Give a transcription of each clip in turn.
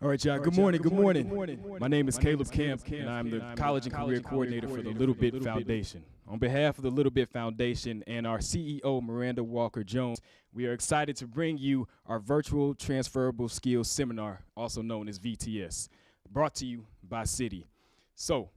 All right, y'all. Good morning. Good morning. My name is Caleb Camp, and I'm the College and Career Coordinator for the Little Bit Foundation. On behalf of the Little Bit Foundation and our CEO, Miranda Walker Jones, we are excited to bring you our virtual Transferable Skills Seminar, also known as VTS, brought to you by Citi. So,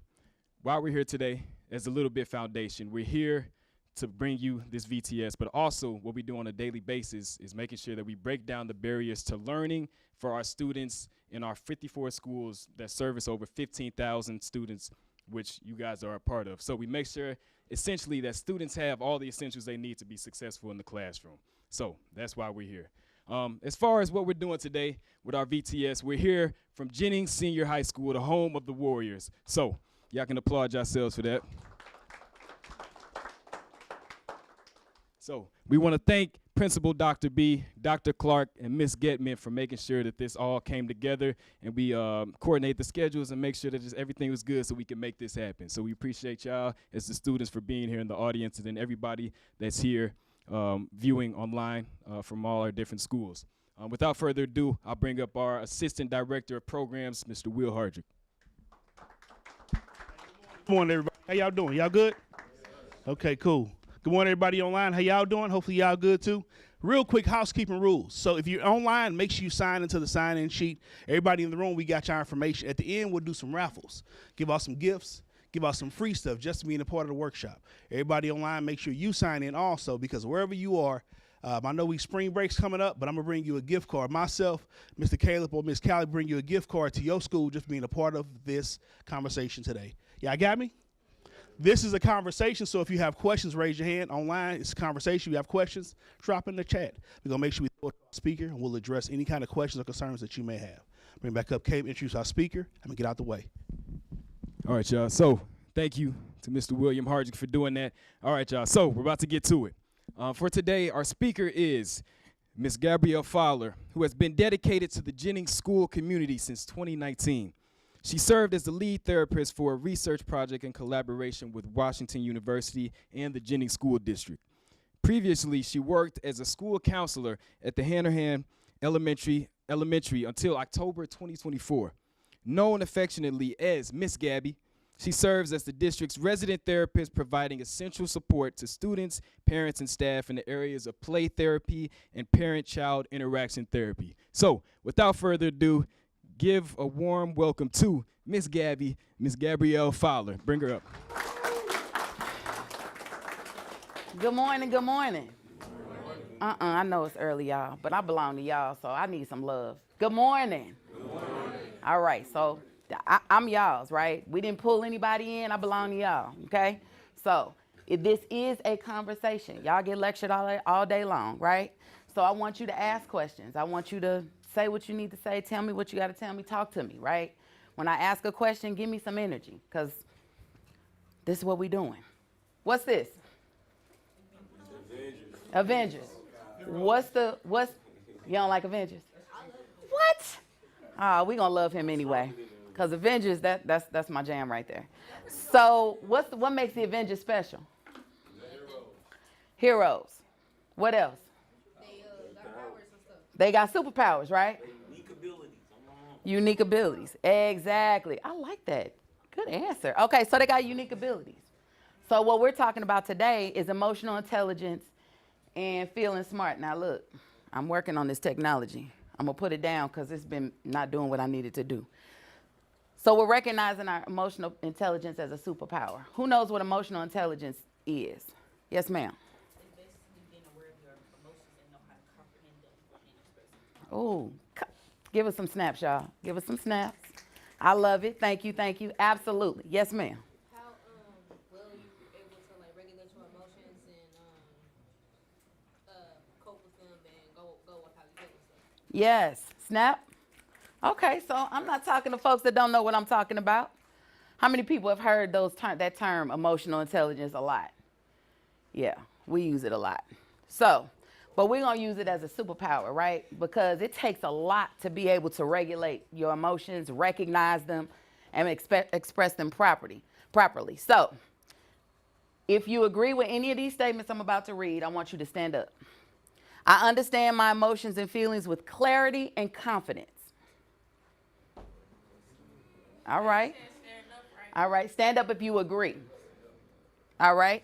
while we're here today as the Little Bit Foundation, we're here to bring you this VTS, but also what we do on a daily basis is making sure that we break down the barriers to learning for our students in our 54 schools that service over 15,000 students, which you guys are a part of. So we make sure essentially that students have all the essentials they need to be successful in the classroom. So that's why we're here. As far as what we're doing today with our VTS, we're here from Jennings Sr High School, the home of the Warriors. So y'all can applaud yourselves for that. So we want to thank Principal Dr. B, Dr. Clark, and Ms. Getman for making sure that this all came together, and we coordinate the schedules and make sure that just everything was good so we can make this happen. So we appreciate y'all as the students for being here in the audience, and then everybody that's here viewing online from all our different schools. Without further ado, I'll bring up our Assistant Director of Programs, Mr. Will.Hardrick. Good morning, everybody. How y'all doing? Y'all good? Okay, cool. Good morning, everybody online. How y'all doing? Hopefully y'all good too. Real quick housekeeping rules. So if you're online, make sure you sign into the sign-in sheet. Everybody in the room, we got your information. At the end, we'll do some raffles. Give out some gifts. Give out some free stuff just to being a part of the workshop. Everybody online, make sure you sign in also, because wherever you are, I know spring break's coming up, but I'm going to bring you a gift card. Myself, Mr. Caleb, or Ms. Callie bring you a gift card to your school just being a part of this conversation today. Y'all got me? This is a conversation, so if you have questions, raise your hand. Online, it's a conversation. If you have questions, drop in the chat. We're going to make sure we throw it to our speaker, and we'll address any kind of questions or concerns that you may have. Bring back up Kate, introduce our speaker, and get out the way. All right, y'all. So thank you to Mr. William.Hardrick for doing that. All right, y'all. So we're about to get to it. For today, our speaker is Ms. Gabrielle Fowler, who has been dedicated to the Jennings School community since 2019. She served as the lead therapist for a research project in collaboration with Washington University and the Jennings School District. Previously, she worked as a school counselor at the Hanahan Elementary until October 2024. Known affectionately as Miss Gabby, she serves as the district's resident therapist, providing essential support to students, parents, and staff in the areas of play therapy and parent-child interaction therapy. So, without further ado, give a warm welcome to Miss Gabrielle Fowler. Bring her up. Good morning, good morning. I know it's early, y'all, but I belong to y'all, so I need some love. Good morning. Good morning. All right, so I'm y'all's, right? We didn't pull anybody in. I belong to y'all, okay? So this is a conversation. Y'all get lectured all day long, right? So I want you to ask questions. I want you to say what you need to say. Tell me what you got to tell me. Talk to me, right? When I ask a question, give me some energy, because this is what we doing. What's this? Avengers. What's you don't like Avengers? What? We gonna love him anyway, because Avengers, that's my jam right there. So what makes the Avengers special? Heroes. What else? They got superpowers, right? Unique abilities. Exactly. I like that. Good answer. Okay, so they got unique abilities. So what we're talking about today is emotional intelligence and feeling smart. Now look, I'm working on this technology. I'm going to put it down because it's been not doing what I needed to do. So we're recognizing our emotional intelligence as a superpower. Who knows what emotional intelligence is? Yes, ma'am. Oh, give us some snaps, y'all. Give us some snaps. I love it. Thank you, thank you. Absolutely. Yes, ma'am. How well are you able to like regulate your emotions and cope with them and go with how you feel with stuff? Yes. Snap. Okay, so I'm not talking to folks that don't know what I'm talking about. How many people have heard that term emotional intelligence a lot? Yeah, we use it a lot. But we're going to use it as a superpower, right? Because it takes a lot to be able to regulate your emotions, recognize them, and express them properly. So if you agree with any of these statements I'm about to read, I want you to stand up. I understand my emotions and feelings with clarity and confidence. All right. All right. Stand up if you agree. All right.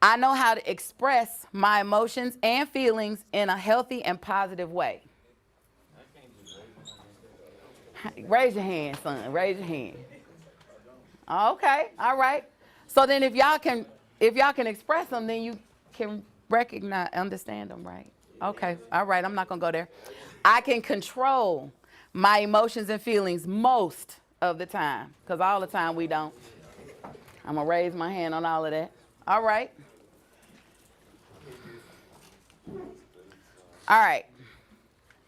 I know how to express my emotions and feelings in a healthy and positive way. Raise your hand, son. Raise your hand. Okay. All right. So then if y'all can express them, then you can recognize, understand them, right? Okay. All right. I'm not going to go there. I can control my emotions and feelings most of the time, because all the time we don't. I'm going to raise my hand on all of that. All right. All right.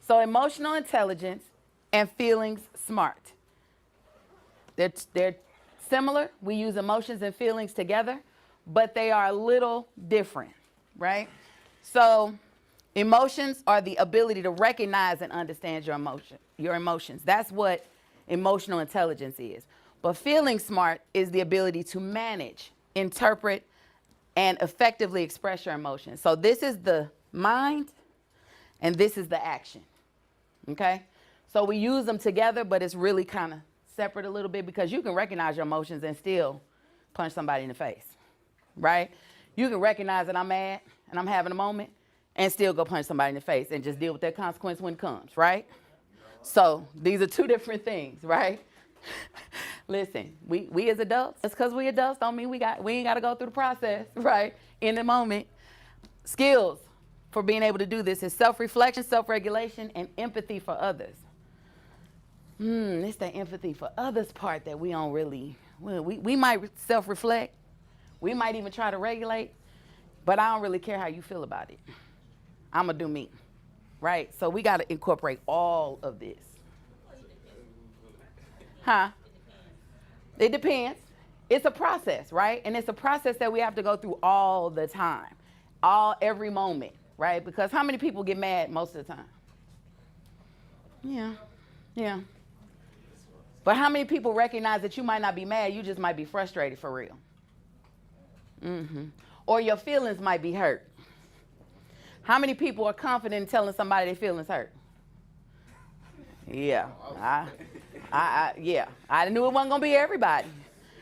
So emotional intelligence and feelings smart. They're similar. We use emotions and feelings together, but they are a little different, right? So emotions are the ability to recognize and understand your emotions. That's what emotional intelligence is. But feeling smart is the ability to manage, interpret, and effectively express your emotions. So this is the mind, and this is the action, okay? So we use them together, but it's really kind of separate a little bit, because you can recognize your emotions and still punch somebody in the face, right? You can recognize that I'm mad and I'm having a moment and still go punch somebody in the face and just deal with that consequence when it comes, right? So these are two different things, right? Listen, we as adults, just because we adults don't mean we ain't got to go through the process, right? In the moment. Skills for being able to do this is self-reflection, self-regulation, and empathy for others. It's the empathy for others part that we don't really, we might self-reflect. We might even try to regulate, but I don't really care how you feel about it. I'm going to do me, right? So we got to incorporate all of this. Huh? It depends. It's a process, right? And it's a process that we have to go through all the time, every moment, right? Because how many people get mad most of the time? Yeah. But how many people recognize that you might not be mad, you just might be frustrated for real? Or your feelings might be hurt. How many people are confident in telling somebody their feelings hurt? Yeah, I knew it wasn't gonna be everybody.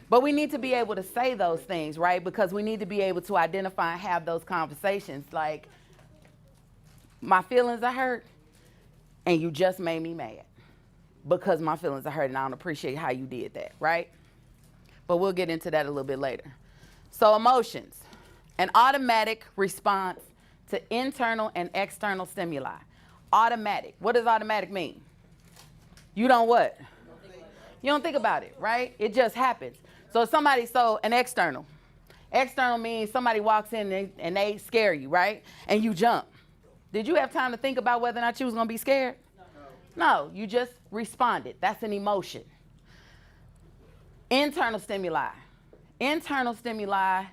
But we need to be able to say those things, right? Because we need to be able to identify and have those conversations like, my feelings are hurt and you just made me mad because my feelings are hurt and I don't appreciate how you did that, right? But we'll get into that a little bit later. So emotions, an automatic response to internal and external stimuli. Automatic. What does automatic mean? You don't what? You don't think about it, right? It just happens. So an external. External means somebody walks in and they scare you, right? And you jump. Did you have time to think about whether or not you was going to be scared? No, you just responded. That's an emotion. Internal stimuli. Internal stimuli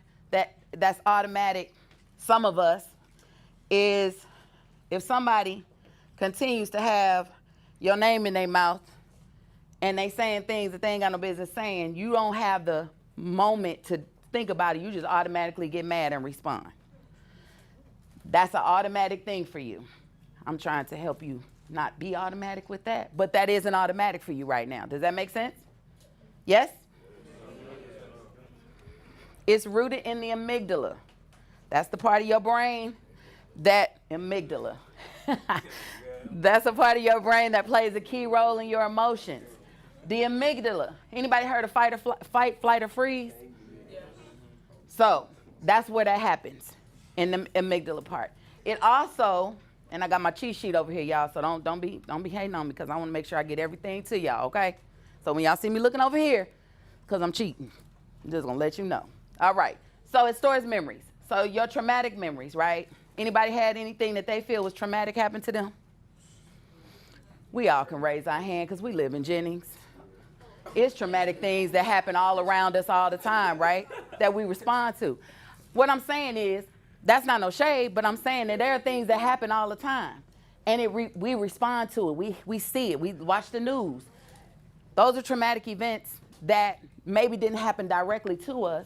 that's automatic, some of us, is if somebody continues to have your name in their mouth and they saying things that they ain't got no business saying, you don't have the moment to think about it. You just automatically get mad and respond. That's an automatic thing for you. I'm trying to help you not be automatic with that, but that isn't automatic for you right now. Does that make sense? Yes? It's rooted in the amygdala. That's the part of your brain amygdala. That's a part of your brain that plays a key role in your emotions. The amygdala. Anybody heard of fight, flight, or freeze? So that's where that happens, in the amygdala part. It also, and I got my cheat sheet over here, y'all, so don't be hating on me, because I want to make sure I get everything to y'all, okay? So when y'all see me looking over here, because I'm cheating, I'm just going to let you know. All right. So it stores memories. So your traumatic memories, right? Anybody had anything that they feel was traumatic happen to them? We all can raise our hand because we live in Jennings. It's traumatic things that happen all around us all the time, right? That we respond to. What I'm saying is, that's not no shade, but I'm saying that there are things that happen all the time. And we respond to it. We see it. We watch the news. Those are traumatic events that maybe didn't happen directly to us,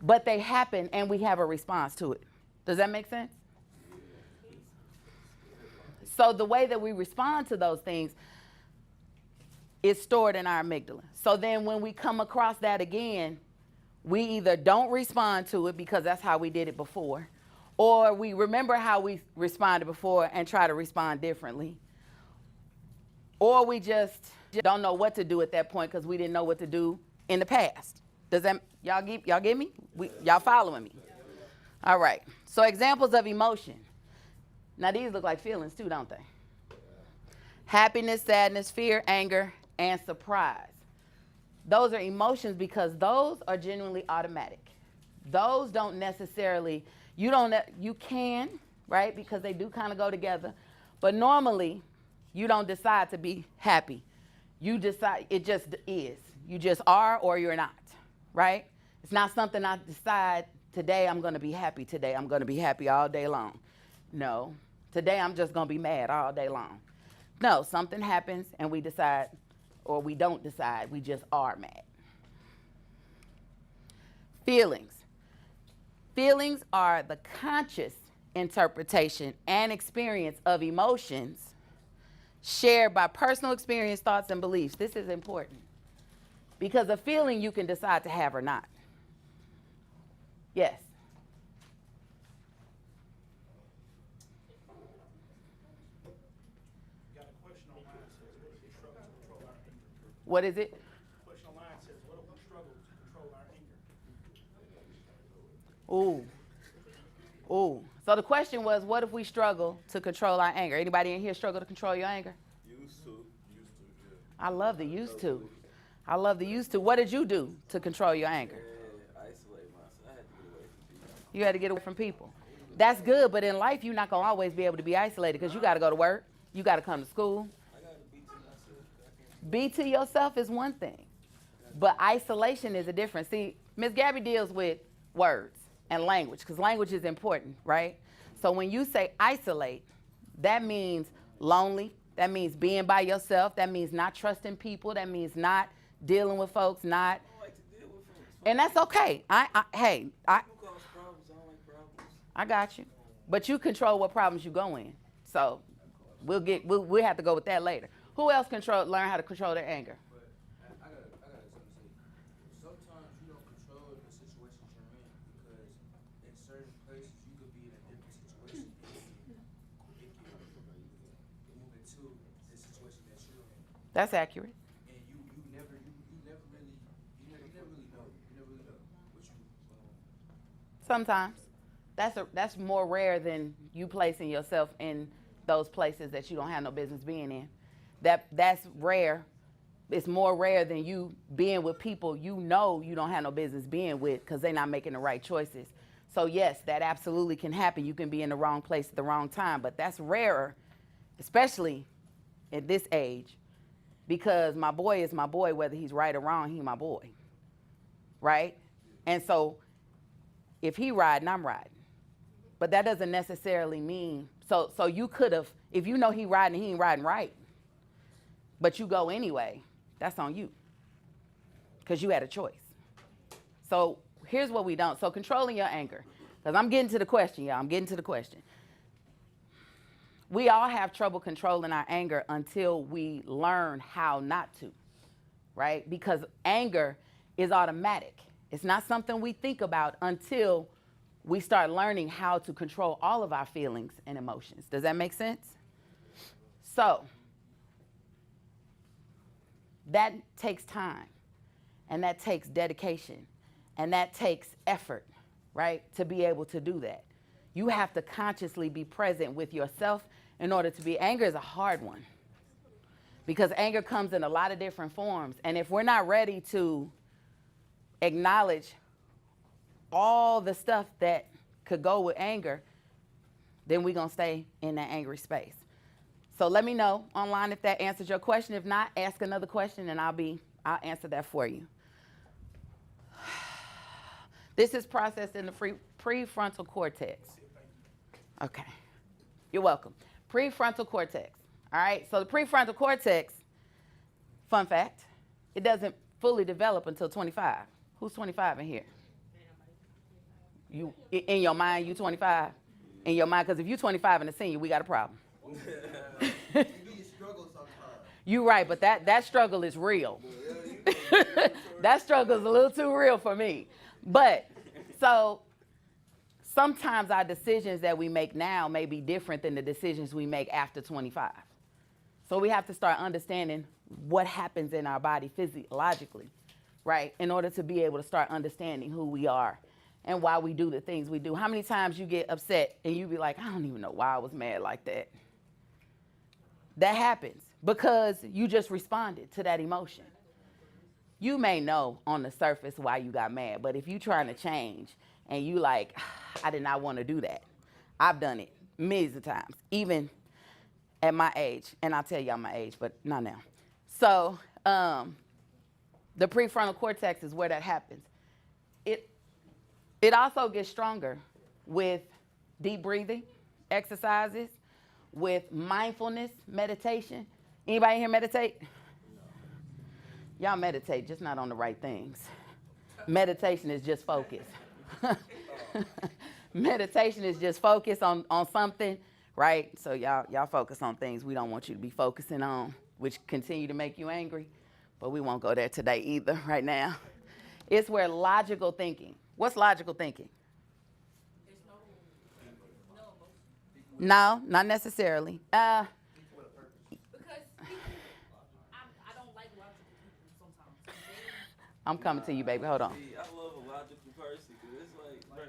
but they happen and we have a response to it. Does that make sense? So the way that we respond to those things, It's stored in our amygdala. So then when we come across that again, we either don't respond to it because that's how we did it before, or we remember how we responded before and try to respond differently, or we just don't know what to do at that point because we didn't know what to do in the past. Does that, y'all get me? Y'all following me? All right. So examples of emotion. Now these look like feelings too, don't they? Happiness, sadness, fear, anger, and surprise. Those are emotions because those are genuinely automatic. Those don't necessarily, you can, right? Because they do kind of go together. But normally, you don't decide to be happy. You decide, it just is. You just are or you're not, right? It's not something I decide, today I'm going to be happy, today I'm going to be happy all day long. No, today I'm just going to be mad all day long. No, something happens and we decide, or we don't decide, we just are mad. Feelings. Feelings are the conscious interpretation and experience of emotions shared by personal experience, thoughts, and beliefs. This is important because a feeling you can decide to have or not. Yes. What is it? Question online says, what if we struggle to control our anger? Ooh. So the question was, what if we struggle to control our anger? Anybody in here struggle to control your anger? Used to, yeah. I love the used to. I love the used to. What did you do to control your anger? Isolate myself. I had to get away from people. You had to get away from people. That's good, but in life, you're not going to always be able to be isolated because you got to go to work. You got to come to school. I got to be to myself. Be to yourself is one thing, but isolation is a difference. See, Miss Gabby deals with words and language because language is important, right? So when you say isolate, that means lonely. That means being by yourself. That means not trusting people. That means not dealing with folks, not. I don't like to deal with folks. And that's okay. People cause problems. I don't like problems. I got you. But you control what problems you go in. So we'll have to go with that later. Who else learn how to control their anger? But I got something to say. Sometimes you don't control the situations you're in because in certain places you could be in a different situation and it can move into the situation that you're in. That's accurate. And you never really know. You never really know what you. Sometimes. That's more rare than you placing yourself in those places that you don't have no business being in. That's rare. It's more rare than you being with people you know you don't have no business being with because they're not making the right choices. So yes, that absolutely can happen. You can be in the wrong place at the wrong time, but that's rarer, especially at this age, because my boy is my boy, whether he's right or wrong, he's my boy, right? And so if he riding, I'm riding. But that doesn't necessarily mean, so you could have, if you know he riding, he ain't riding right, but you go anyway, that's on you because you had a choice. So here's what we don't. So controlling your anger, because I'm getting to the question, y'all. I'm getting to the question. We all have trouble controlling our anger until we learn how not to, right? Because anger is automatic. It's not something we think about until we start learning how to control all of our feelings and emotions. Does that make sense? So that takes time, and that takes dedication, and that takes effort, right, to be able to do that. You have to consciously be present with yourself in order to be. Anger is a hard one because anger comes in a lot of different forms, and if we're not ready to acknowledge all the stuff that could go with anger, then we're going to stay in that angry space. So let me know online if that answers your question. If not, ask another question and I'll answer that for you. This is processed in the prefrontal cortex. Okay. You're welcome. Prefrontal cortex. All right. So the prefrontal cortex, fun fact, it doesn't fully develop until 25. Who's 25 in here? You in your mind, you 25? In your mind, because if you're 25 and a senior, we got a problem. You struggle sometimes. You're right, but that struggle is real. That struggle is a little too real for me. But so sometimes our decisions that we make now may be different than the decisions we make after 25. So we have to start understanding what happens in our body physiologically, right? In order to be able to start understanding who we are and why we do the things we do. How many times you get upset and you be like, I don't even know why I was mad like that. That happens because you just responded to that emotion. You may know on the surface why you got mad, but if you're trying to change and you like, I did not want to do that. I've done it millions of times, even at my age, and I'll tell y'all my age, but not now. So the prefrontal cortex is where that happens. It also gets stronger with deep breathing exercises, with mindfulness meditation. Anybody here meditate? Y'all meditate, just not on the right things. Meditation is just focus. Meditation is just focus on something, right? So y'all focus on things we don't want you to be focusing on, which continue to make you angry. But we won't go there today either, right now. It's where logical thinking. What's logical thinking? No, not necessarily. Because I don't like logical people sometimes. I'm coming to you, baby. Hold on. See, I love a logical person because it's like, bro,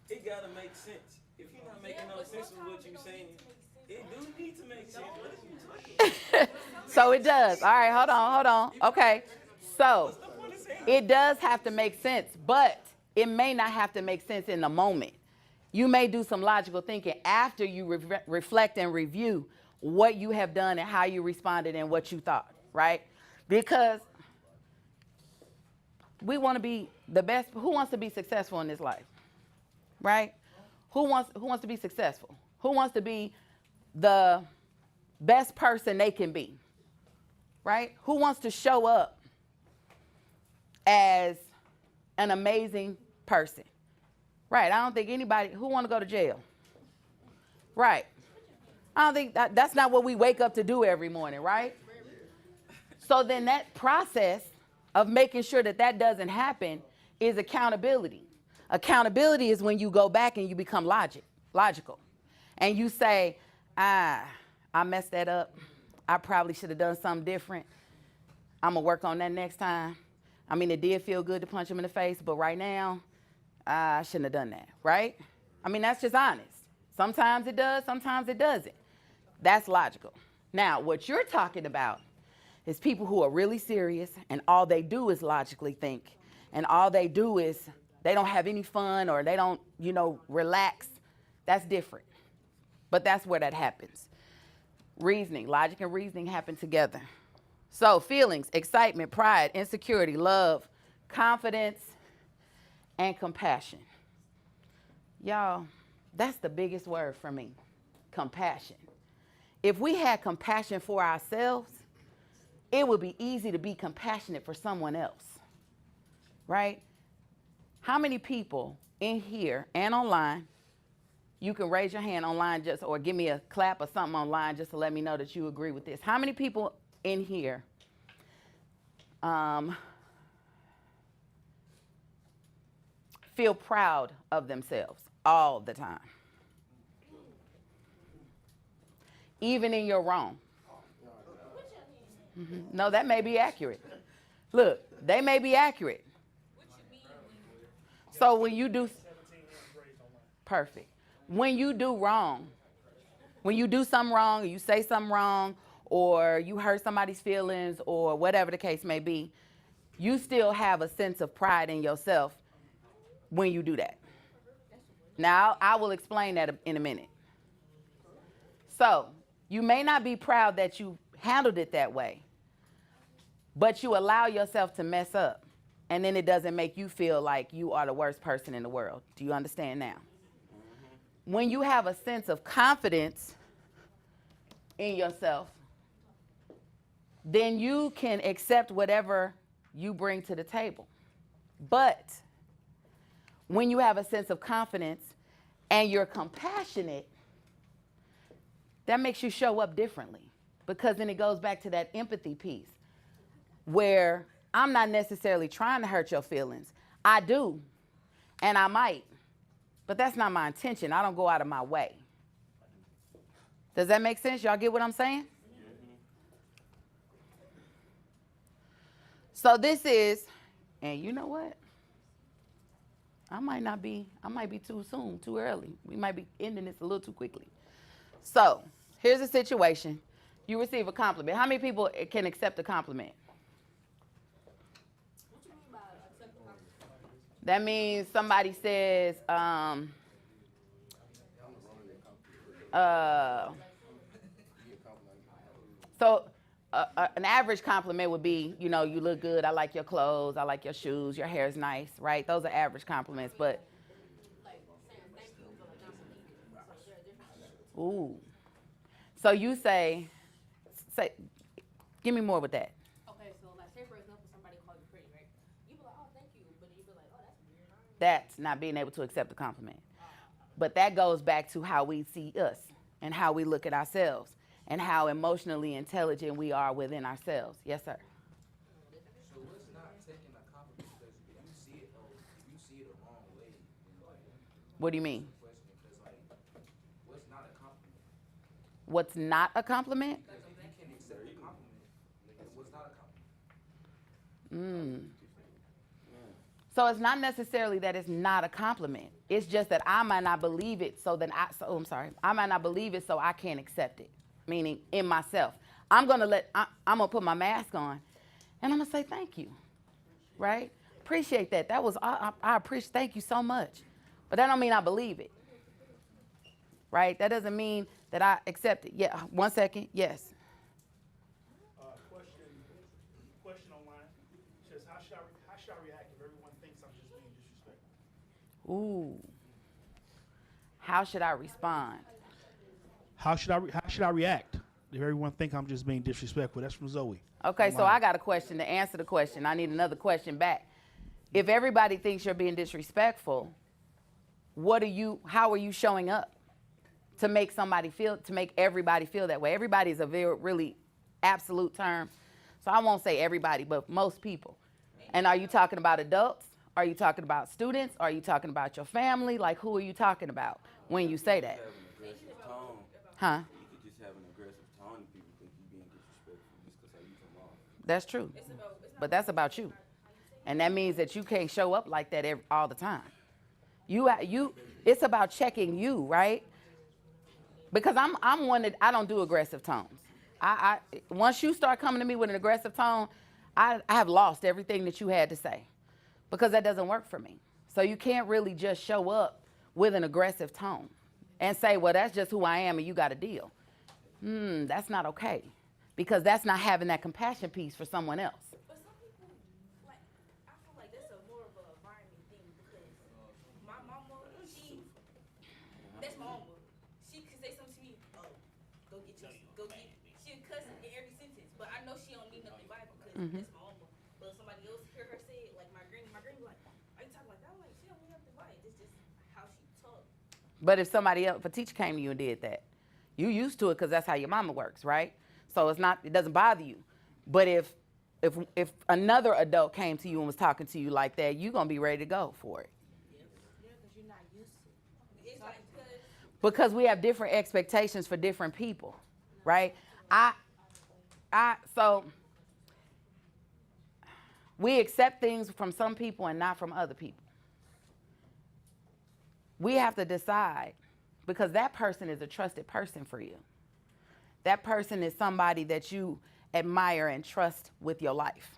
it gotta make sense. If you're not making no sense with what you're saying, it do need to make sense. What are you talking about? So it does. All right, hold on. Okay. So it does have to make sense, but it may not have to make sense in the moment. You may do some logical thinking after you reflect and review what you have done and how you responded and what you thought, right? Because we want to be the best. Who wants to be successful in this life, right? Who wants to be successful? Who wants to be the best person they can be, right? Who wants to show up as an amazing person? Right, I don't think anybody who want to go to jail. Right. I don't think that's not what we wake up to do every morning, right? So then that process of making sure that doesn't happen is accountability. Accountability is when you go back and you become logical. And you say, I messed that up. I probably should have done something different. I'm going to work on that next time. I mean, it did feel good to punch him in the face, but right now, I shouldn't have done that, right? I mean, that's just honest. Sometimes it does, sometimes it doesn't. That's logical. Now, what you're talking about is people who are really serious and all they do is logically think. And all they do is they don't have any fun or they don't, relax. That's different. But that's where that happens. Reasoning, logic and reasoning happen together. So feelings, excitement, pride, insecurity, love, confidence, and compassion. Y'all, that's the biggest word for me, compassion. If we had compassion for ourselves, it would be easy to be compassionate for someone else, right? How many people in here and online, you can raise your hand online or give me a clap or something online just to let me know that you agree with this. How many people in here feel proud of themselves all the time? Even in your wrong. No, that may be accurate. Look, they may be accurate. So when you do, perfect. When you do wrong, when you do something wrong, or you say something wrong, or you hurt somebody's feelings, or whatever the case may be, you still have a sense of pride in yourself when you do that. Now, I will explain that in a minute. So, you may not be proud that you handled it that way, but you allow yourself to mess up, and then it doesn't make you feel like you are the worst person in the world. Do you understand now? When you have a sense of confidence in yourself, then you can accept whatever you bring to the table. But when you have a sense of confidence and you're compassionate, that makes you show up differently. because then it goes back to that empathy piece where I'm not necessarily trying to hurt your feelings. I do, and I might, but that's not my intention. I don't go out of my way. Does that make sense? Y'all get what I'm saying? So this is, and you know what? I might be too soon, too early. We might be ending this a little too quickly. So here's a situation. You receive a compliment. How many people can accept a compliment? What you mean by accept the compliment? That means somebody says, so an average compliment would be, you know, you look good, I like your clothes, I like your shoes, your hair is nice, right? Those are average compliments, but. Like saying thank you, but like not believing. So there are different. Ooh. So you say, give me more with that. Okay, so like say for example somebody called you pretty, right? You be like, oh thank you, but then you be like, oh that's weird. That's not being able to accept the compliment. But that goes back to how we see us and how we look at ourselves and how emotionally intelligent we are within ourselves. Yes, sir. So what's not taking a compliment? Because if you see it the wrong way, then like, What do you mean? question, because like, what's not a compliment? What's not a compliment? Because if you can accept a compliment, then what's not a compliment? So it's not necessarily that it's not a compliment. It's just that I might not believe it, I might not believe it, so I can't accept it. Meaning in myself. I'm gonna put my mask on and I'm gonna say thank you. Right? Appreciate that. That was, I appreciate, thank you so much. But that don't mean I believe it. Right? That doesn't mean that I accept it. Yeah, 1 second, yes. Question online says, how should I react if everyone thinks I'm just being disrespectful? Ooh. How should I respond? How should I react if everyone think I'm just being disrespectful? That's from Zoe. Okay, so I got a question to answer the question. I need another question back. If everybody thinks you're being disrespectful, how are you showing up to make everybody feel that way? Everybody is a really absolute term. So I won't say everybody, but most people. And are you talking about adults? Are you talking about students? Are you talking about your family? Like, who are you talking about when you say that? Have an aggressive tone. Huh? You could just have an aggressive tone and people think you're being disrespectful just because how you come off. That's true. But that's about you. And that means that you can't show up like that all the time. It's about checking you, right? Because I'm one that I don't do aggressive tones. Once you start coming to me with an aggressive tone, I have lost everything that you had to say because that doesn't work for me. So you can't really just show up with an aggressive tone and say, well, that's just who I am and you got to deal. That's not okay because that's not having that compassion piece for someone else. But some people, like, I feel like that's more of an environment thing because my mama, that's my mama. She could say something to me, oh, she'll cuss in every sentence, but I know she don't mean nothing by it because that's my mama. But somebody else hear her say it, like my granny be like, are you talking like that? I'm like, she don't mean nothing by it. It's just how she talks. But if a teacher came to you and did that, you used to it because that's how your mama works, right? So it doesn't bother you. But if another adult came to you and was talking to you like that, you're going to be ready to go for it. Yeah, because you're not used to it. It's like, Because we have different expectations for different people, right? So we accept things from some people and not from other people. We have to decide because that person is a trusted person for you. That person is somebody that you admire and trust with your life.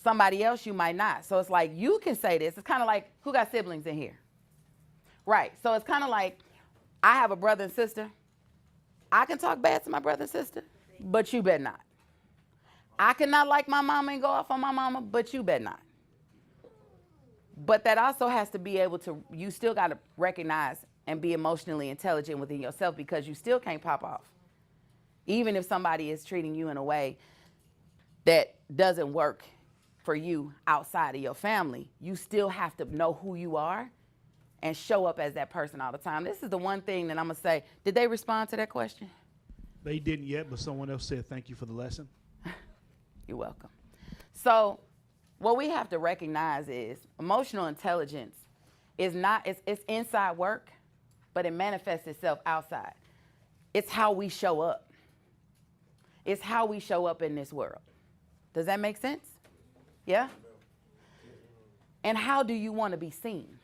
Somebody else you might not. So it's like you can say this. It's kind of like, who got siblings in here? Right. So it's kind of like I have a brother and sister. I can talk bad to my brother and sister, but you better not. I cannot like my mama and go off on my mama, but you better not. But that also has to be able to, you still got to recognize and be emotionally intelligent within yourself because you still can't pop off. Even if somebody is treating you in a way that doesn't work for you outside of your family, you still have to know who you are and show up as that person all the time. This is the one thing that I'm going to say. Did they respond to that question? They didn't yet, but someone else said thank you for the lesson. You're welcome. So what we have to recognize is emotional intelligence is not, it's inside work, but it manifests itself outside. It's how we show up. It's how we show up in this world. Does that make sense? Yeah? And how do you want to be seen?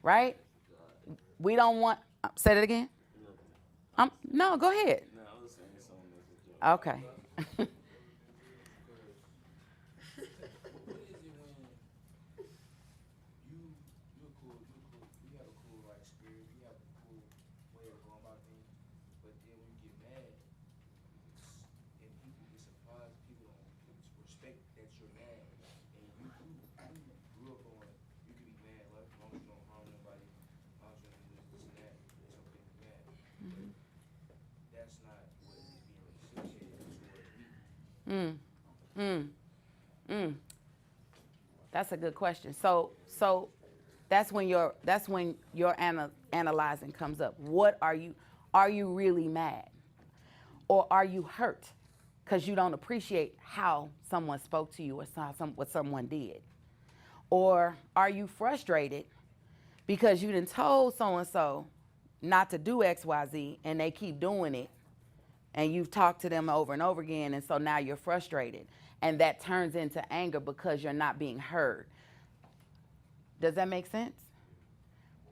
Right? We don't want, say that again? No, go ahead. No, I was saying something. Okay. What is it when you're cool, you have a cool like spirit, you have a cool way of going about things, but then when you get mad, and people get surprised, people don't respect that you're mad, and you grew up on you can be mad, like as long as you don't harm nobody, as long as you don't do this and that, it's okay to be mad. But that's not what is being reciprocated towards me. That's a good question. So that's when your analyzing comes up. What are you really mad? Or are you hurt because you don't appreciate how someone spoke to you or what someone did? Or are you frustrated because you done told so-and-so not to do X, Y, Z, and they keep doing it, and you've talked to them over and over again, and so now you're frustrated, and that turns into anger because you're not being heard. Does that make sense?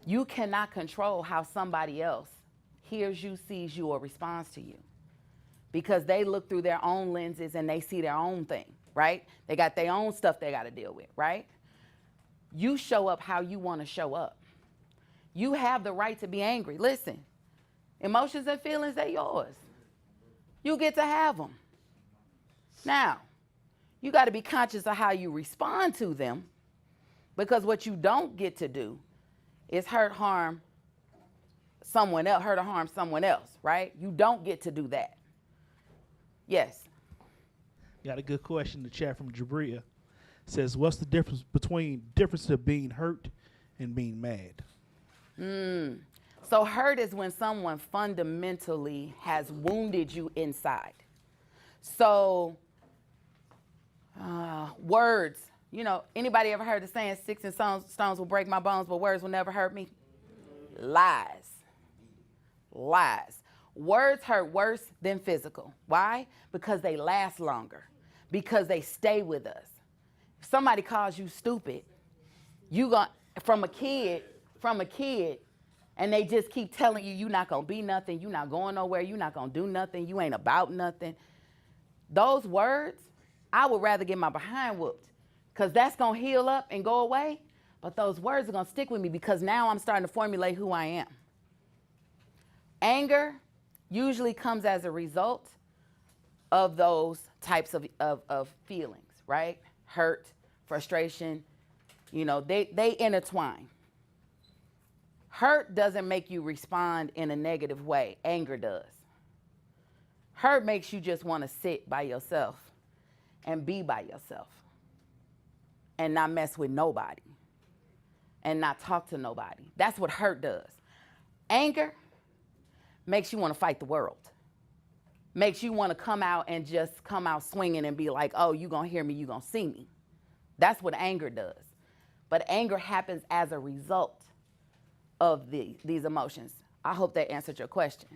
You cannot control how somebody else hears you, sees you, or responds to you, because they look through their own lenses and they see their own thing, right? They got their own stuff they got to deal with, right? You show up how you want to show up. You have the right to be angry. Listen, emotions and feelings, they're yours. You get to have them. Now, you got to be conscious of how you respond to them, because what you don't get to do is hurt or harm someone else, right? You don't get to do that. Yes. Got a good question in the chat from Jabria. Says, what's the difference of being hurt and being mad? So hurt is when someone fundamentally has wounded you inside. So words, anybody ever heard the saying, sticks and stones will break my bones, but words will never hurt me? Lies. Words hurt worse than physical. Why? Because they last longer. Because they stay with us. If somebody calls you stupid, from a kid, and they just keep telling you you're not going to be nothing, you're not going nowhere, you're not going to do nothing, you ain't about nothing. Those words, I would rather get my behind whooped, because that's going to heal up and go away. But those words are going to stick with me, because now I'm starting to formulate who I am. Anger usually comes as a result of those types of feelings, right? Hurt, frustration, they intertwine. Hurt doesn't make you respond in a negative way. Anger does. Hurt makes you just want to sit by yourself and be by yourself and not mess with nobody and not talk to nobody. That's what hurt does. Anger makes you want to fight the world. Makes you want to come out swinging and be like, oh, you going to hear me, you going to see me. That's what anger does. But anger happens as a result of these emotions. I hope that answered your question.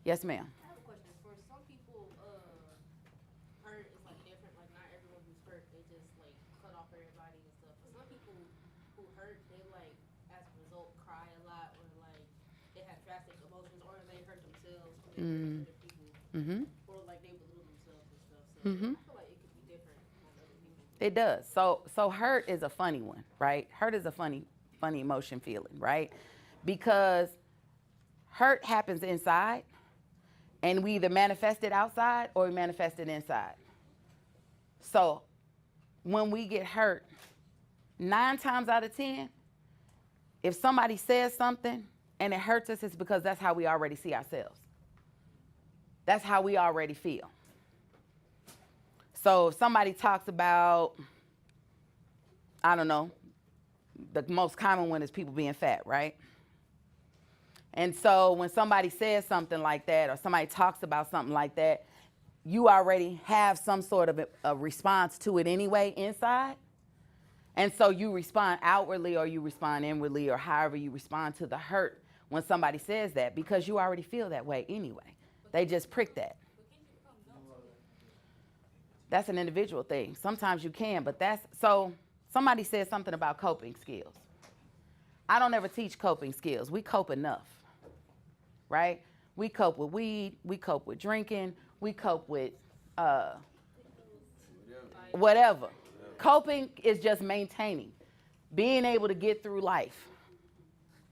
Yes, ma'am. I have a question. For some people, hurt is like different. Like not everyone who's hurt, they just like cut off everybody and stuff. For some people who hurt, they like as a result cry a lot, or like they have drastic emotions, or they hurt themselves, or they hurt other people, or like they belittle themselves and stuff. So I feel like it could be different on other people. It does. So hurt is a funny one, right? Hurt is a funny emotion feeling, right? Because hurt happens inside, and we either manifest it outside or we manifest it inside. So when we get hurt, 9 times out of 10, if somebody says something and it hurts us, it's because that's how we already see ourselves. That's how we already feel. So if somebody talks about, I don't know, the most common one is people being fat, right? And so when somebody says something like that or somebody talks about something like that, you already have some sort of a response to it anyway inside. And so you respond outwardly or you respond inwardly or however you respond to the hurt when somebody says that because you already feel that way anyway. They just prick that. That's an individual thing. Sometimes you can, but so somebody said something about coping skills. I don't ever teach coping skills. We cope enough, right? We cope with weed. We cope with drinking. We cope with whatever. Coping is just maintaining, being able to get through life,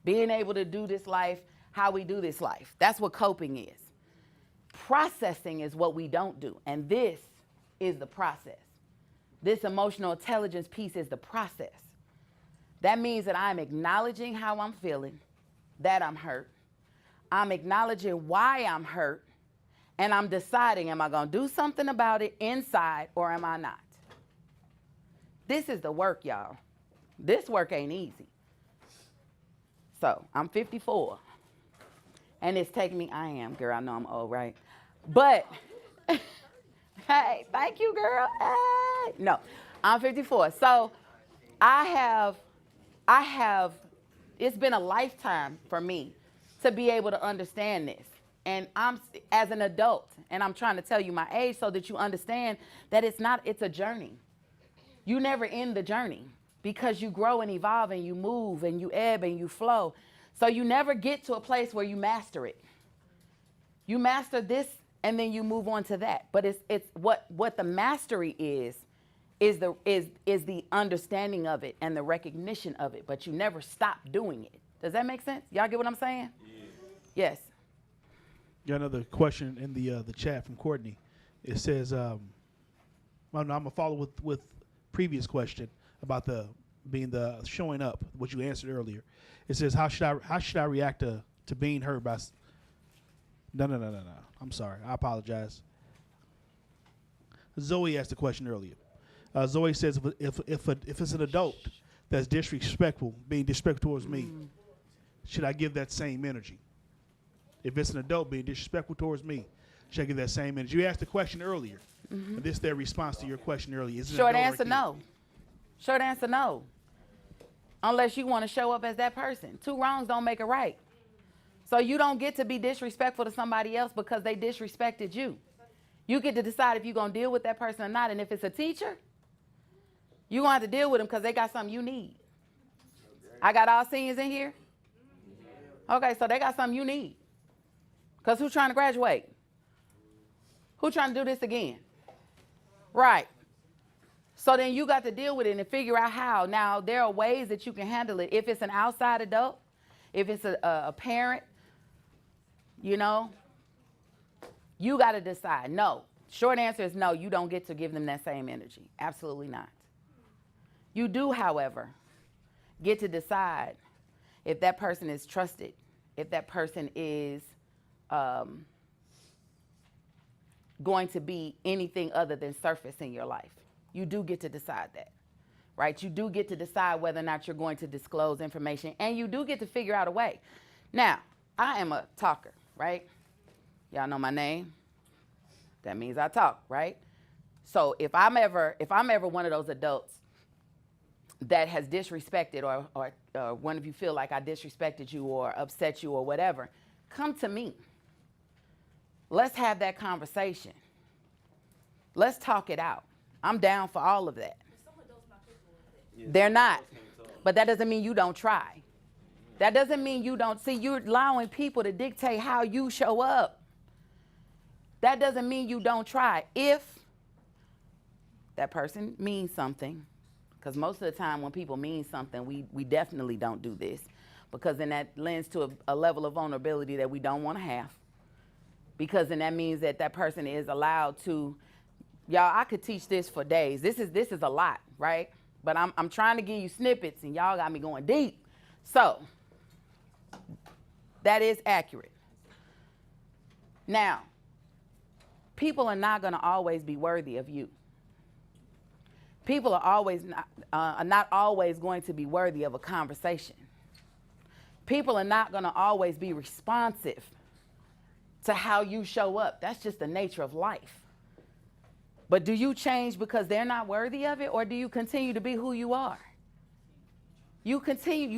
being able to do this life, how we do this life. That's what coping is. Processing is what we don't do, and this is the process. This emotional intelligence piece is the process. That means that I'm acknowledging how I'm feeling, that I'm hurt. I'm acknowledging why I'm hurt, and I'm deciding, am I going to do something about it inside or am I not? This is the work, y'all. This work ain't easy. So I'm 54. And it's taking me, I am, girl, I know I'm old, right? But, hey, thank you, girl. Hey. No, I'm 54. So I have, it's been a lifetime for me to be able to understand this. And I'm, as an adult, and I'm trying to tell you my age so that you understand that it's a journey. You never end the journey because you grow and evolve and you move and you ebb and you flow. So you never get to a place where you master it. You master this and then you move on to that. But it's what the mastery is the understanding of it and the recognition of it. But you never stop doing it. Does that make sense? Y'all get what I'm saying? Yeah. Yes. Got another question in the chat from Courtney. It says, I'm gonna follow with previous question about the showing up, what you answered earlier. It says, how should I react to being hurt by? No. I'm sorry. I apologize. Zoe asked the question earlier. Zoe says, if it's an adult that's disrespectful, being disrespectful towards me, should I give that same energy? If it's an adult being disrespectful towards me, should I give that same energy? You asked the question earlier. And this is their response to your question earlier. Short answer, no. Short answer, no. Unless you want to show up as that person. Two wrongs don't make a right. So you don't get to be disrespectful to somebody else because they disrespected you. You get to decide if you're going to deal with that person or not. And if it's a teacher, you're going to have to deal with them because they got something you need. I got all seniors in here? Okay, so they got something you need. Because who's trying to graduate? Who's trying to do this again? Right. So then you got to deal with it and figure out how. Now, there are ways that you can handle it. If it's an outside adult, if it's a parent, you know, you got to decide. No. Short answer is no, you don't get to give them that same energy. Absolutely not. You do, however, get to decide if that person is trusted, if that person is going to be anything other than surface in your life. You do get to decide that, right? You do get to decide whether or not you're going to disclose information, and you do get to figure out a way. Now, I am a talker, right? Y'all know my name. That means I talk, right? So if I'm ever one of those adults that has disrespected or one of you feel like I disrespected you or upset you or whatever, come to me. Let's have that conversation. Let's talk it out. I'm down for all of that. They're not. But that doesn't mean you don't try. That doesn't mean you don't. See, you're allowing people to dictate how you show up. That doesn't mean you don't try. If that person means something, because most of the time when people mean something, we definitely don't do this, because then that lends to a level of vulnerability that we don't want to have. Because then that means that that person is allowed to, y'all, I could teach this for days. This is a lot, right? But I'm trying to give you snippets, and y'all got me going deep. So that is accurate. Now, people are not going to always be worthy of you. People are not always going to be worthy of a conversation. People are not going to always be responsive to how you show up. That's just the nature of life. But do you change because they're not worthy of it, or do you continue to be who you are? You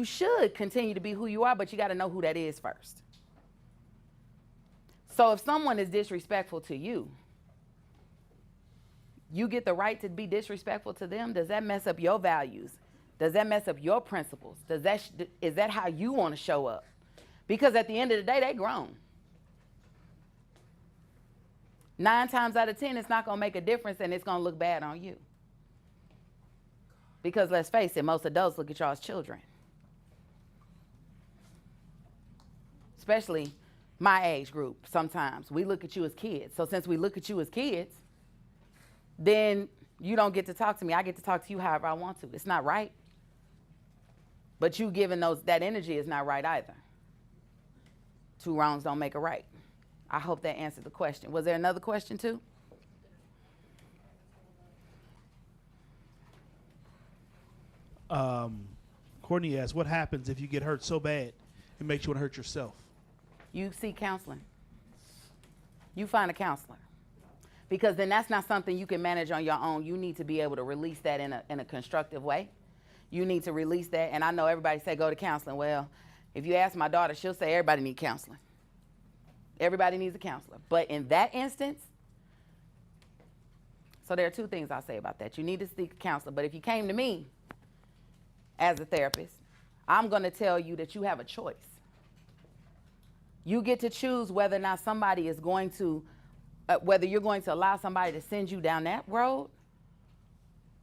should continue to be who you are, but you got to know who that is first. So if someone is disrespectful to you, you get the right to be disrespectful to them. Does that mess up your values? Does that mess up your principles? Is that how you want to show up? Because at the end of the day, they grown. 9 times out of 10, it's not going to make a difference, and it's going to look bad on you. Because let's face it, most adults look at y'all as children. Especially my age group, sometimes. We look at you as kids. So since we look at you as kids, then you don't get to talk to me. I get to talk to you however I want to. It's not right. But you giving that energy is not right either. 2 wrongs don't make a right. I hope that answered the question. Was there another question too? Courtney asked, what happens if you get hurt so bad it makes you want to hurt yourself? You seek counseling. You find a counselor. Because then that's not something you can manage on your own. You need to be able to release that in a constructive way. You need to release that. And I know everybody say go to counseling. Well, if you ask my daughter, she'll say everybody needs counseling. Everybody needs a counselor. But in that instance, so there are 2 things I'll say about that. You need to seek a counselor. But if you came to me as a therapist, I'm going to tell you that you have a choice. You get to choose whether or not somebody is going to, whether you're going to allow somebody to send you down that road,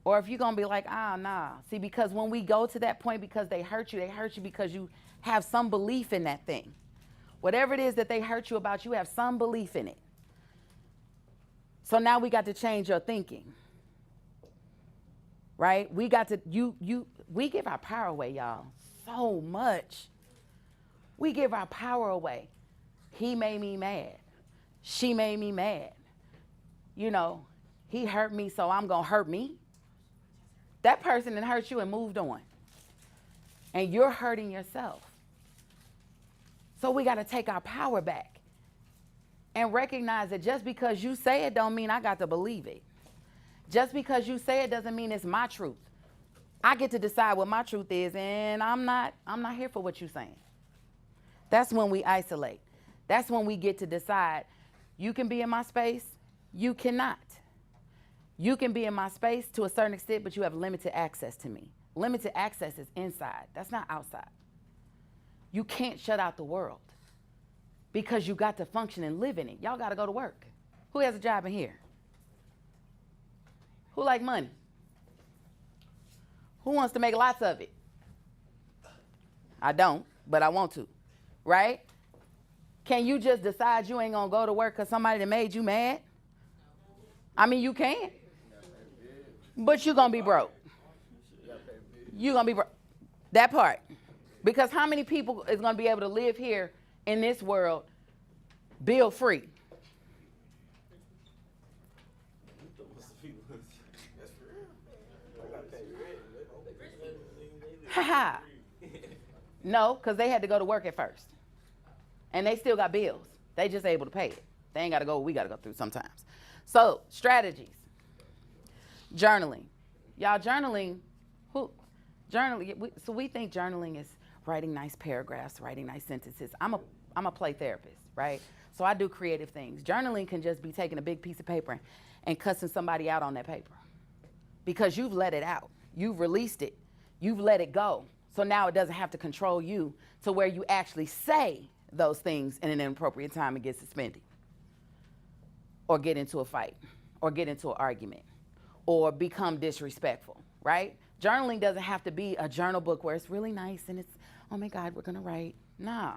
or if you're going to be like, nah. See, because when we go to that point because they hurt you because you have some belief in that thing. Whatever it is that they hurt you about, you have some belief in it. So now we got to change your thinking. Right? We got to, we give our power away, y'all, so much. We give our power away. He made me mad. She made me mad. You know, he hurt me, so I'm going to hurt me. That person that hurt you and moved on. And you're hurting yourself. So we got to take our power back and recognize that just because you say it don't mean I got to believe it. Just because you say it doesn't mean it's my truth. I get to decide what my truth is, and I'm not here for what you're saying. That's when we isolate. That's when we get to decide, you can be in my space, you cannot. You can be in my space to a certain extent, but you have limited access to me. Limited access is inside. That's not outside. You can't shut out the world because you got to function and live in it. Y'all got to go to work. Who has a job in here? Who like money? Who wants to make lots of it? I don't, but I want to, right? Can you just decide you ain't going to go to work because somebody that made you mad? I mean, you can. But you're going to be broke. You're going to be broke. That part. Because how many people is going to be able to live here in this world bill free? Ha. No, because they had to go to work at first. And they still got bills. They just able to pay it. They ain't got to go, we got to go through sometimes. So, strategies. Journaling. Y'all, journaling, so we think journaling is writing nice paragraphs, writing nice sentences. I'm a play therapist, right? So I do creative things. Journaling can just be taking a big piece of paper and cussing somebody out on that paper. Because you've let it out. You've released it. You've let it go. So now it doesn't have to control you to where you actually say those things in an inappropriate time and get suspended. Or get into a fight. Or get into an argument. Or become disrespectful, right? Journaling doesn't have to be a journal book where it's really nice and it's, oh my God, we're gonna write. Nah.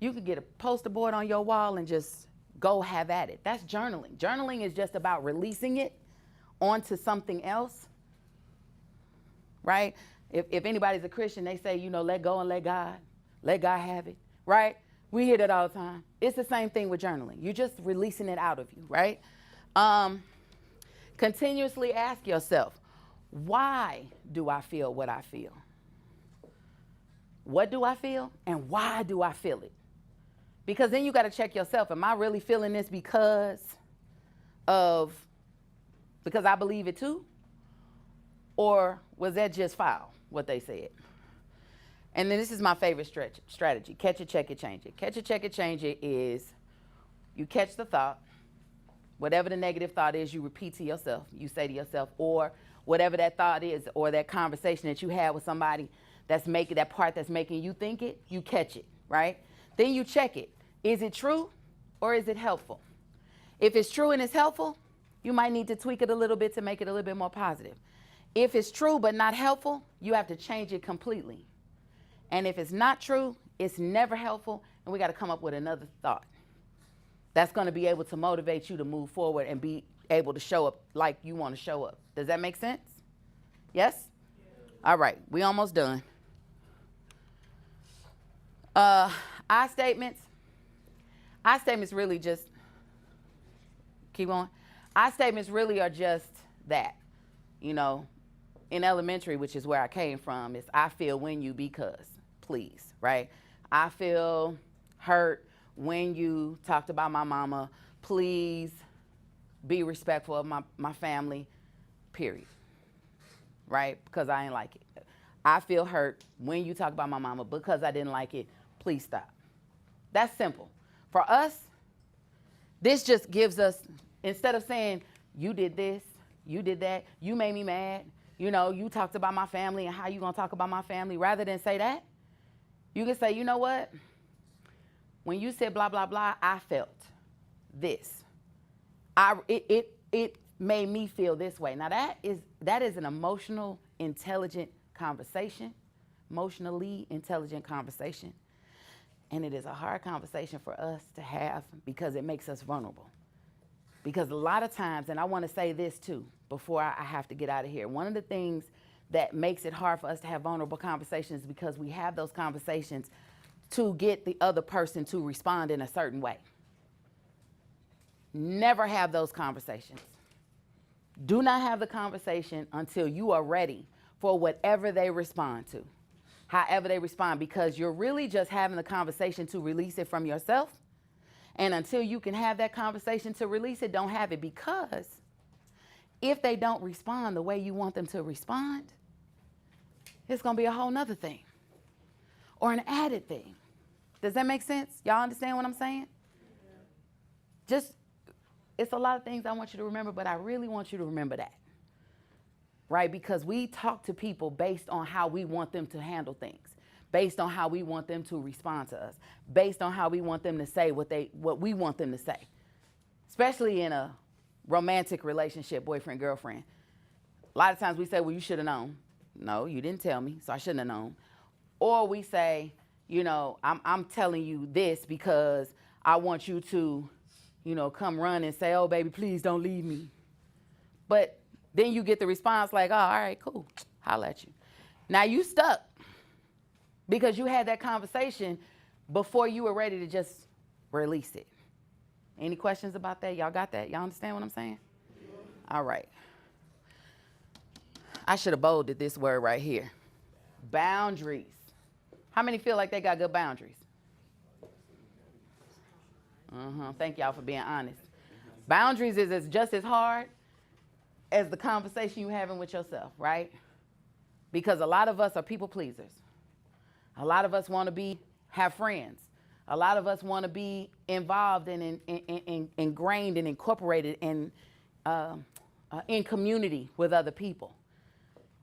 You could get a poster board on your wall and just go have at it. That's journaling. Journaling is just about releasing it onto something else, right? If anybody's a Christian, they say, you know, let go and let God have it, right? We hear that all the time. It's the same thing with journaling. You're just releasing it out of you, right? Continuously ask yourself, why do I feel what I feel? what do I feel and why do I feel it? Because then you got to check yourself. Am I really feeling this because I believe it too? Or was that just foul, what they said? And then this is my favorite strategy. Catch it, check it, change it. Catch it, check it, change it is you catch the thought. Whatever the negative thought is, you repeat to yourself. You say to yourself, or whatever that thought is, or that conversation that you had with somebody that's making that part that's making you think it, you catch it, right? Then you check it. Is it true or is it helpful? If it's true and it's helpful, you might need to tweak it a little bit to make it a little bit more positive. If it's true but not helpful, you have to change it completely. And if it's not true, it's never helpful, and we got to come up with another thought that's going to be able to motivate you to move forward and be able to show up like you want to show up. Does that make sense? Yes? All right, we almost done. I statements really just, keep going. I statements really are just that, you know, in elementary, which is where I came from, is I feel when you because, please, right? I feel hurt when you talked about my mama. Please be respectful of my family, period, right? Because I ain't like it. I feel hurt when you talk about my mama because I didn't like it. Please stop. That's simple. For us, this just gives us, instead of saying, you did this, you did that, you made me mad, you know, you talked about my family and how you gonna talk about my family, rather than say that, you can say, you know what? When you said blah, blah, blah, I felt this. It made me feel this way. Now that is an emotionally intelligent conversation. And it is a hard conversation for us to have because it makes us vulnerable. Because a lot of times, and I want to say this too, before I have to get out of here, one of the things that makes it hard for us to have vulnerable conversations is because we have those conversations to get the other person to respond in a certain way. Never have those conversations. Do not have the conversation until you are ready for whatever they respond to. However they respond, because you're really just having the conversation to release it from yourself. And until you can have that conversation to release it, don't have it, because if they don't respond the way you want them to respond, it's going to be a whole nother thing or an added thing. Does that make sense? Y'all understand what I'm saying? Just, it's a lot of things I want you to remember, but I really want you to remember that. Right? Because we talk to people based on how we want them to handle things, based on how we want them to respond to us, based on how we want them to say what we want them to say, especially in a romantic relationship, boyfriend, girlfriend. A lot of times we say, well, you should have known. No, you didn't tell me, so I shouldn't have known. Or we say, you know, I'm telling you this because I want you to, you know, come run and say, oh, baby, please don't leave me. But then you get the response like, oh, all right, cool, holla at you. Now you stuck because you had that conversation before you were ready to just release it. Any questions about that? Y'all got that? Y'all understand what I'm saying? All right. I should have bolded this word right here. Boundaries. How many feel like they got good boundaries? Thank y'all for being honest. Boundaries is just as hard as the conversation you're having with yourself, right? Because a lot of us are people pleasers. A lot of us want to have friends. A lot of us want to be involved and ingrained and incorporated in community with other people.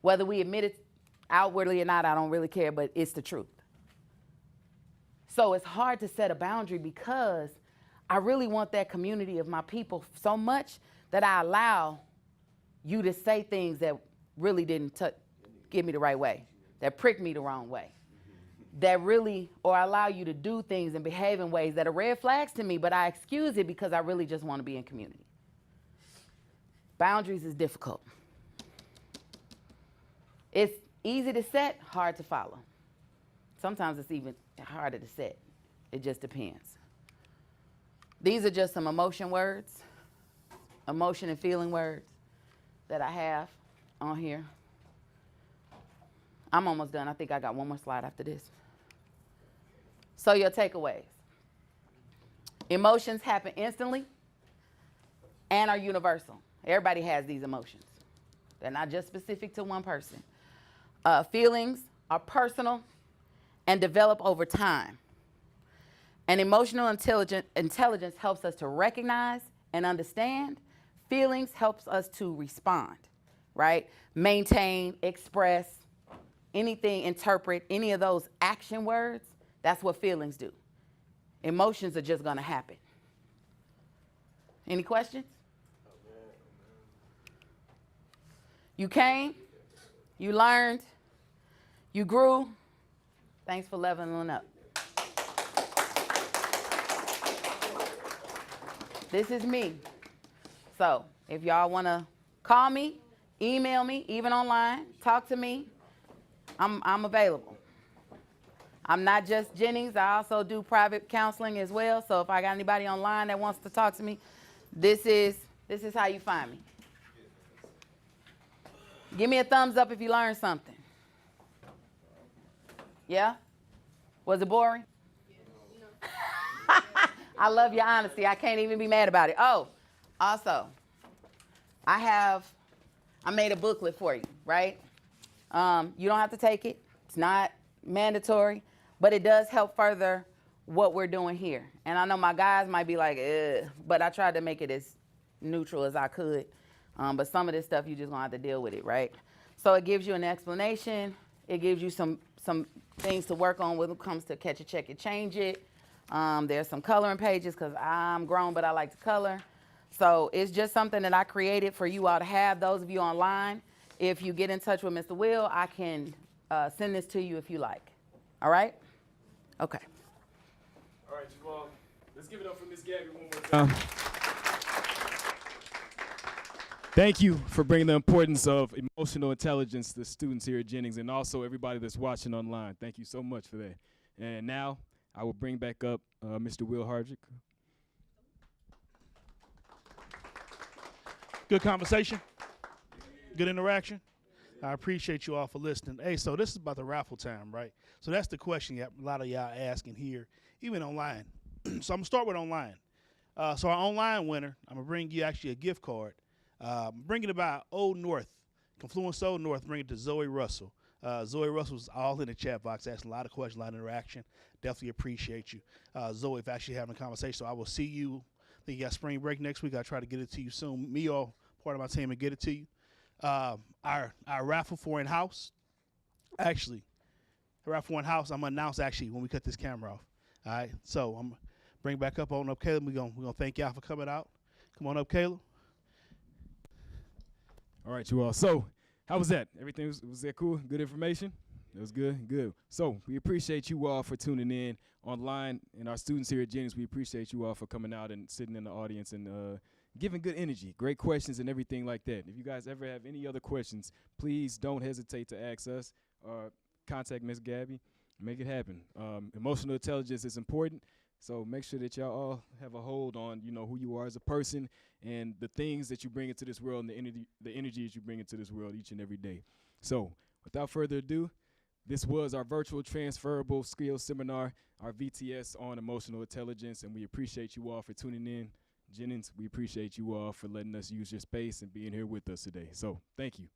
Whether we admit it outwardly or not, I don't really care, but it's the truth. So it's hard to set a boundary because I really want that community of my people so much that I allow you to say things that really didn't get me the right way, that pricked me the wrong way, that really, or allow you to do things and behave in ways that are red flags to me, but I excuse it because I really just want to be in community. Boundaries is difficult. It's easy to set, hard to follow. Sometimes it's even harder to set. It just depends. These are just some emotion words, emotion and feeling words that I have on here. I'm almost done. I think I got one more slide after this. So your takeaways. Emotions happen instantly and are universal. Everybody has these emotions. They're not just specific to one person. Feelings are personal and develop over time. And emotional intelligence helps us to recognize and understand. Feelings helps us to respond, right? Maintain, express, anything, interpret, any of those action words, that's what feelings do. Emotions are just gonna happen. Any questions? You came, you learned, you grew. Thanks for leveling up. This is me. So if y'all wanna call me, email me, even online, talk to me, I'm available. I'm not just Jennings, I also do private counseling as well. So if I got anybody online that wants to talk to me, this is how you find me. Give me a thumbs up if you learned something. Yeah? Was it boring? I love your honesty. I can't even be mad about it. Oh, also, I made a booklet for you, right? You don't have to take it. It's not mandatory, but it does help further what we're doing here. And I know my guys might be like, ugh, but I tried to make it as neutral as I could. But some of this stuff, you just gonna have to deal with it, right? So it gives you an explanation. It gives you some things to work on when it comes to catch it, check it, change it. There's some coloring pages because I'm grown, but I like to color. So it's just something that I created for you all to have. Those of you online, if you get in touch with Mr. Will, I can send this to you if you like. All right? Okay. All right, Jamal, let's give it up for Miss Gabby one more time. Thank you for bringing the importance of emotional intelligence to the students here at Jennings and also everybody that's watching online. Thank you so much for that. And now I will bring back up Mr. Will.Hardrick. Good conversation. Good interaction. I appreciate you all for listening. Hey, so this is about the raffle time, right? So that's the question a lot of y'all asking here, even online. So I'm going to start with online. So our online winner, I'm going to bring you actually a gift card. Bring it about Old North, Confluence Old North, bring it to Zoe Russell. Zoe Russell's all in the chat box, asking a lot of questions, a lot of interaction. Definitely appreciate you. Zoe, if actually having a conversation, so I will see you. I think you got spring break next week. I'll try to get it to you soon. Me or part of my team will get it to you. Our raffle for in-house, actually, raffle for in-house, I'm going to announce actually when we cut this camera off. All right, so I'm going to bring back up Caleb. We're gonna thank y'all for coming out. Come on up, Caleb. All right, you all. So, how was that? Everything was that cool? Good information? It was good? Good. So, we appreciate you all for tuning in online, and our students here at Jennings, we appreciate you all for coming out and sitting in the audience and giving good energy, great questions and everything like that. If you guys ever have any other questions, please don't hesitate to ask us or contact Miss Gabby. Make it happen. Emotional intelligence is important. So make sure that y'all all have a hold on, who you are as a person and the things that you bring into this world and the energy that you bring into this world each and every day. So without further ado, this was our virtual transferable skills seminar, our VTS on emotional intelligence, and we appreciate you all for tuning in. Jennings, we appreciate you all for letting us use your space and being here with us today. So thank you.